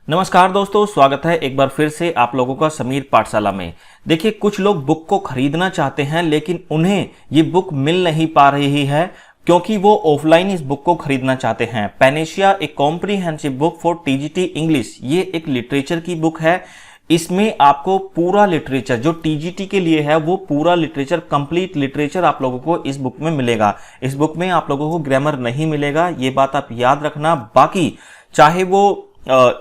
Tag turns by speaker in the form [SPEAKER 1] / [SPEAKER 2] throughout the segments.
[SPEAKER 1] नमस्कार दोस्तों, स्वागत है एक बार फिर से आप लोगों का समीर पाठशाला में। देखिए, कुछ लोग बुक को खरीदना चाहते हैं लेकिन उन्हें ये बुक मिल नहीं पा रही है क्योंकि वो ऑफलाइन इस बुक को खरीदना चाहते हैं। पैनेशिया एक comprehensive book for TGT English, ये एक लिटरेचर की बुक है। इसमें आपको पूरा लिटरेचर जो टीजीटी के लिए है वो पूरा लिटरेचर, कंप्लीट लिटरेचर आप लोगों को इस बुक में मिलेगा। इस बुक में आप लोगों को ग्रामर नहीं मिलेगा, ये बात आप याद रखना। बाकी चाहे वो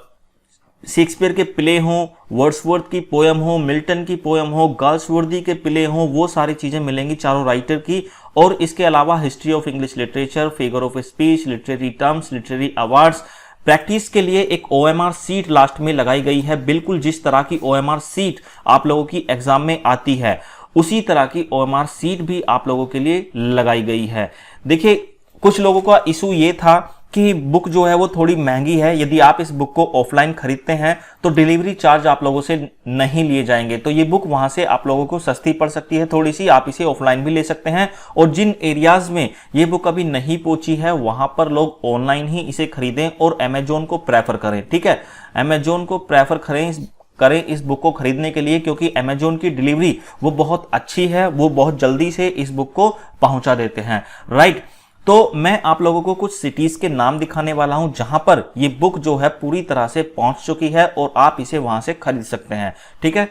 [SPEAKER 1] शेक्सपियर के प्ले हों, वर्ड्सवर्थ की पोयम हो, मिल्टन की पोयम हो, गाल्सवर्दी के प्ले हों, वो सारी चीजें मिलेंगी चारों राइटर की। और इसके अलावा history of English literature, figure of speech, literary terms, literary awards. Practice के लिए एक ओएमआर सीट लास्ट में लगाई गई है, बिल्कुल जिस तरह की ओएमआर सीट आप लोगों की एग्जाम में आती है उसी तरह की ओएमआर सीट भी आप लोगों के लिए लगाई गई है। देखिए, कुछ लोगों का इशू ये था कि बुक जो है वो थोड़ी महंगी है। यदि आप इस बुक को ऑफलाइन खरीदते हैं तो डिलीवरी चार्ज आप लोगों से नहीं लिए जाएंगे, तो ये बुक वहां से आप लोगों को सस्ती पड़ सकती है थोड़ी सी। आप इसे ऑफलाइन भी ले सकते हैं और जिन एरियाज में ये बुक अभी नहीं पहुंची है वहां पर लोग ऑनलाइन ही इसे खरीदें और अमेजोन को प्रेफर करें। ठीक है, अमेजोन को प्रेफर करें इस बुक को खरीदने के लिए, क्योंकि अमेजोन की डिलीवरी वो बहुत अच्छी है, वो बहुत जल्दी से इस बुक को पहुंचा देते हैं। राइट, तो मैं आप लोगों को कुछ सिटीज के नाम दिखाने वाला हूं जहां पर ये बुक जो है पूरी तरह से पहुंच चुकी है और आप इसे वहां से खरीद सकते हैं। ठीक है,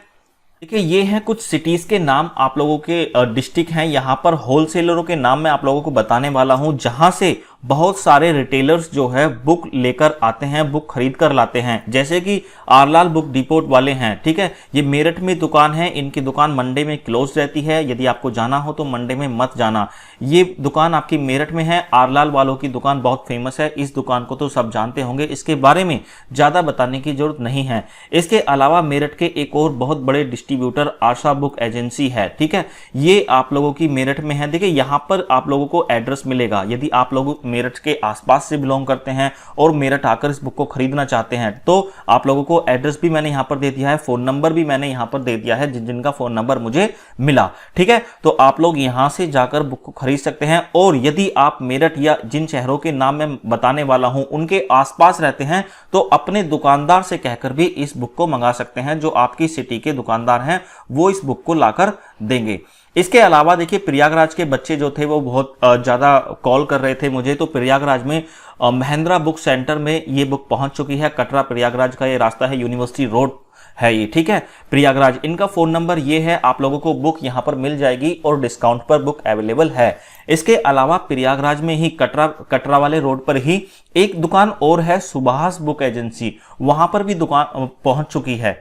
[SPEAKER 1] देखिए ये हैं कुछ सिटीज के नाम, आप लोगों के डिस्ट्रिक्ट हैं। यहां पर होलसेलरों के नाम मैं आप लोगों को बताने वाला हूं जहां से बहुत सारे रिटेलर्स जो है बुक लेकर आते हैं, बुक खरीद कर लाते हैं। जैसे कि आरलाल बुक डिपोट वाले हैं, ठीक है, ये मेरठ में दुकान है। इनकी दुकान मंडे में क्लोज रहती है, यदि आपको जाना हो तो मंडे में मत जाना। ये दुकान आपकी मेरठ में है। आरलाल वालों की दुकान बहुत फेमस है, इस दुकान को तो सब जानते होंगे, इसके बारे में ज्यादा बताने की जरूरत नहीं है। इसके अलावा मेरठ के एक और बहुत बड़े डिस्ट्रीब्यूटर आशा बुक एजेंसी है। ठीक है, ये आप लोगों की मेरठ में है। देखिए, यहां पर आप लोगों को एड्रेस मिलेगा। यदि आप लोग मेरठ के आसपास से बिलोंग करते हैं और मेरठ आकर इस बुक को खरीदना चाहते हैं तो आप लोगों को एड्रेस भी मैंने यहां पर दे दिया है, फोन नंबर भी मैंने यहां पर दे दिया है, जिनका फोन नंबर मुझे मिला। ठीक है, तो आप लोग यहां से जाकर बुक को खरीद सकते हैं। और यदि आप मेरठ या जिन शहरों के नाम मैं बताने वाला हूं उनके आसपास रहते हैं तो अपने दुकानदार से कहकर भी इस बुक को मंगा सकते हैं। जो आपकी सिटी के दुकानदार हैं वो इस बुक को लाकर देंगे। इसके अलावा देखिए, प्रयागराज के बच्चे जो थे वो बहुत ज्यादा कॉल कर रहे थे मुझे, तो प्रयागराज में महिंद्रा बुक सेंटर में ये बुक पहुंच चुकी है। कटरा प्रयागराज का ये रास्ता है, यूनिवर्सिटी रोड है ये। ठीक है, प्रयागराज, इनका फोन नंबर ये है। आप लोगों को बुक यहां पर मिल जाएगी और डिस्काउंट पर बुक अवेलेबल है। इसके अलावा प्रयागराज में ही कटरा वाले रोड पर ही एक दुकान और है, सुभाष बुक एजेंसी, वहां पर भी दुकान पहुंच चुकी है।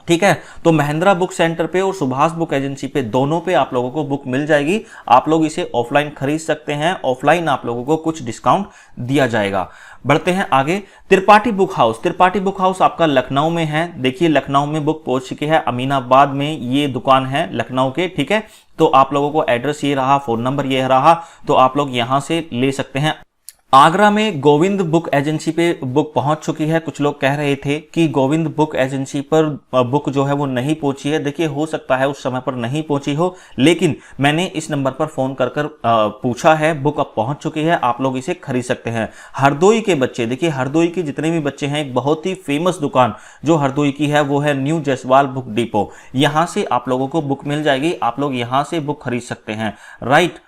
[SPEAKER 1] ठीक है, तो महिंद्रा बुक सेंटर पे और सुभाष बुक एजेंसी पे, दोनों पे आप लोगों को बुक मिल जाएगी। आप लोग इसे ऑफलाइन खरीद सकते हैं, ऑफलाइन आप लोगों को कुछ डिस्काउंट दिया जाएगा। बढ़ते हैं आगे। Tripathi book house, Tripathi book house आपका लखनऊ में है। देखिए, लखनऊ में बुक पहुंच चुकी है, अमीनाबाद में ये दुकान है लखनऊ के। ठीक है, तो आप लोगों को एड्रेस ये रहा, फोन नंबर ये रहा, तो आप लोग यहां से ले सकते हैं। आगरा में गोविंद बुक एजेंसी पे बुक पहुंच चुकी है। कुछ लोग कह रहे थे कि गोविंद बुक एजेंसी पर बुक जो है वो नहीं पहुंची है। देखिए, हो सकता है उस समय पर नहीं पहुंची हो, लेकिन मैंने इस नंबर पर फोन कर पूछा है, बुक अब पहुंच चुकी है, आप लोग इसे खरीद सकते हैं। हरदोई के बच्चे, देखिए हरदोई के जितने भी बच्चे हैं, एक बहुत ही फेमस दुकान जो हरदोई की है वो है न्यू जयसवाल बुक डिपो। यहां से आप लोगों को बुक मिल जाएगी, आप लोग यहां से बुक खरीद सकते हैं। राइट,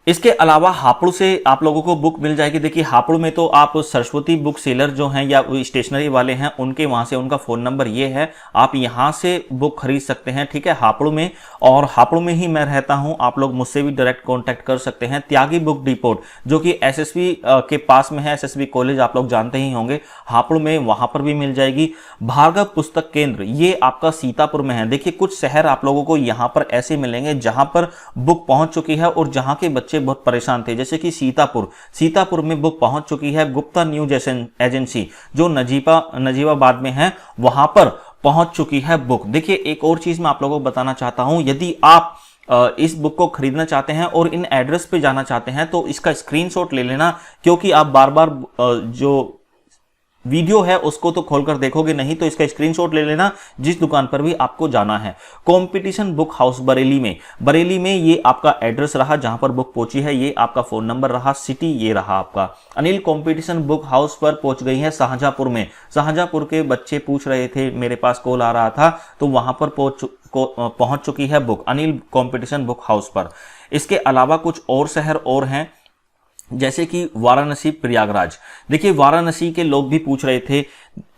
[SPEAKER 1] इसके अलावा हापुड़ से आप लोगों को बुक मिल जाएगी। देखिए, हापुड़ में तो आप सरस्वती बुक सेलर जो हैं या स्टेशनरी वाले हैं उनके वहां से उनका फोन नंबर ये है, आप यहां से बुक खरीद सकते हैं। ठीक है, हापुड़ में, और हापुड़ में ही मैं रहता हूं, आप लोग मुझसे भी डायरेक्ट कांटेक्ट कर सकते हैं। त्यागी बुक डिपोट जो कि एसएसबी के पास में है, एसएसबी कॉलेज आप लोग जानते ही होंगे, हापुड़ में, वहां पर भी मिल जाएगी। भार्गव पुस्तक केंद्र, ये आपका सीतापुर में है। देखिए, कुछ शहर आप लोगों को यहां पर ऐसे मिलेंगे जहां पर बुक पहुंच चुकी है और जहां के बच्चे बहुत परेशान थे। जैसे कि सीतापुर में बुक पहुंच चुकी है। गुप्ता न्यूज एजेंसी जो नजीबाबाद में है, वहां पर पहुंच चुकी है बुक। देखिए, एक और चीज मैं आप लोगों को बताना चाहता हूं, यदि आप इस बुक को खरीदना चाहते हैं और इन एड्रेस पे जाना चाहते हैं तो इसका स्क्रीनशॉट ले लेना, क्योंकि आप बार बार जो वीडियो है उसको तो खोलकर देखोगे नहीं, तो इसका स्क्रीनशॉट ले लेना जिस दुकान पर भी आपको जाना है। कंपटीशन बुक हाउस बरेली में ये आपका एड्रेस रहा जहां पर बुक पहुंची है, ये आपका फोन नंबर रहा, सिटी ये रहा आपका। अनिल कंपटीशन बुक हाउस पर पहुंच गई है शाहजहांपुर में। शाहजहांपुर के बच्चे पूछ रहे थे, मेरे पास कॉल आ रहा था, तो वहां पर पहुंच चुकी है book Anil competition book house पर। इसके अलावा कुछ और शहर और हैं, जैसे कि वाराणसी, प्रयागराज। देखिए वाराणसी के लोग भी पूछ रहे थे,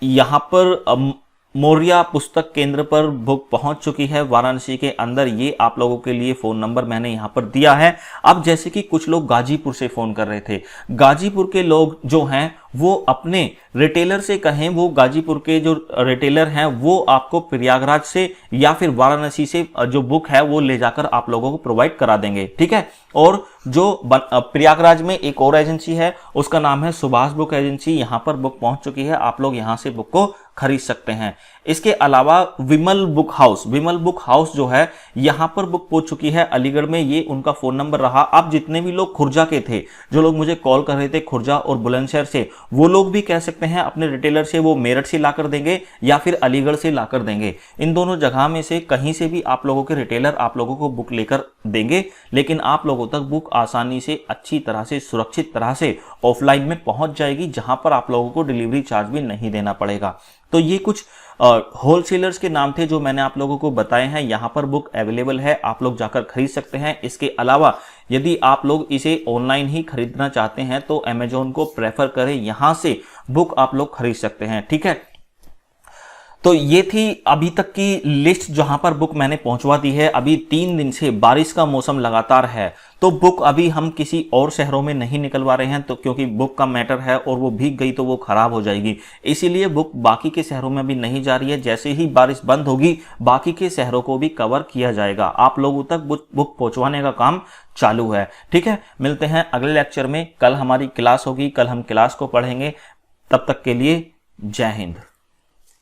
[SPEAKER 1] यहां पर मौर्या पुस्तक केंद्र पर बुक पहुंच चुकी है वाराणसी के अंदर, ये आप लोगों के लिए फोन नंबर मैंने यहां पर दिया है। अब जैसे कि कुछ लोग गाजीपुर से फोन कर रहे थे, गाजीपुर के लोग जो हैं वो अपने रिटेलर से कहें, वो गाजीपुर के जो रिटेलर हैं वो आपको प्रयागराज से या फिर वाराणसी से जो बुक है वो ले जाकर आप लोगों को प्रोवाइड करा देंगे, ठीक है। और जो प्रयागराज में एक और एजेंसी है, उसका नाम है सुभाष बुक एजेंसी, यहां पर बुक पहुंच चुकी है, आप लोग यहां से बुक को खरीद सकते हैं। इसके अलावा विमल बुक हाउस जो है यहां पर बुक पहुंच चुकी है अलीगढ़ में, ये उनका फोन नंबर रहा। अब जितने भी लोग खुर्जा के थे, जो लोग मुझे कॉल कर रहे थे खुर्जा और बुलंदशहर से, वो लोग भी कह सकते हैं अपने रिटेलर से वो मेरठ से लाकर देंगे या फिर अलीगढ़ से लाकर देंगे। इन दोनों जगह में से कहीं से भी आप लोगों के रिटेलर आप लोगों को बुक लेकर देंगे, लेकिन आप लोगों तक बुक आसानी से, अच्छी तरह से, सुरक्षित तरह से ऑफलाइन में पहुंच जाएगी, जहां पर आप लोगों को डिलीवरी चार्ज भी नहीं देना पड़ेगा। तो ये कुछ होलसेलर्स के नाम थे जो मैंने आप लोगों को बताए हैं। यहां पर बुक अवेलेबल है, आप लोग जाकर खरीद सकते हैं। इसके अलावा यदि आप लोग इसे ऑनलाइन ही खरीदना चाहते हैं तो अमेजोन को प्रेफर करें, यहां से बुक आप लोग खरीद सकते हैं, ठीक है। तो ये थी अभी तक की लिस्ट जहां पर बुक मैंने पहुंचवा दी है। अभी 3 दिन से बारिश का मौसम लगातार है, तो बुक अभी हम किसी और शहरों में नहीं निकलवा रहे हैं, तो क्योंकि बुक का मैटर है और वो भीग गई तो वो खराब हो जाएगी, इसीलिए बुक बाकी के शहरों में भी नहीं जा रही है। जैसे ही बारिश बंद होगी बाकी के शहरों को भी कवर किया जाएगा, आप लोगों तक बुक पहुंचवाने का काम चालू है, ठीक है। मिलते हैं अगले लेक्चर में, कल हमारी क्लास होगी, कल हम क्लास को पढ़ेंगे। तब तक के लिए जय हिंद।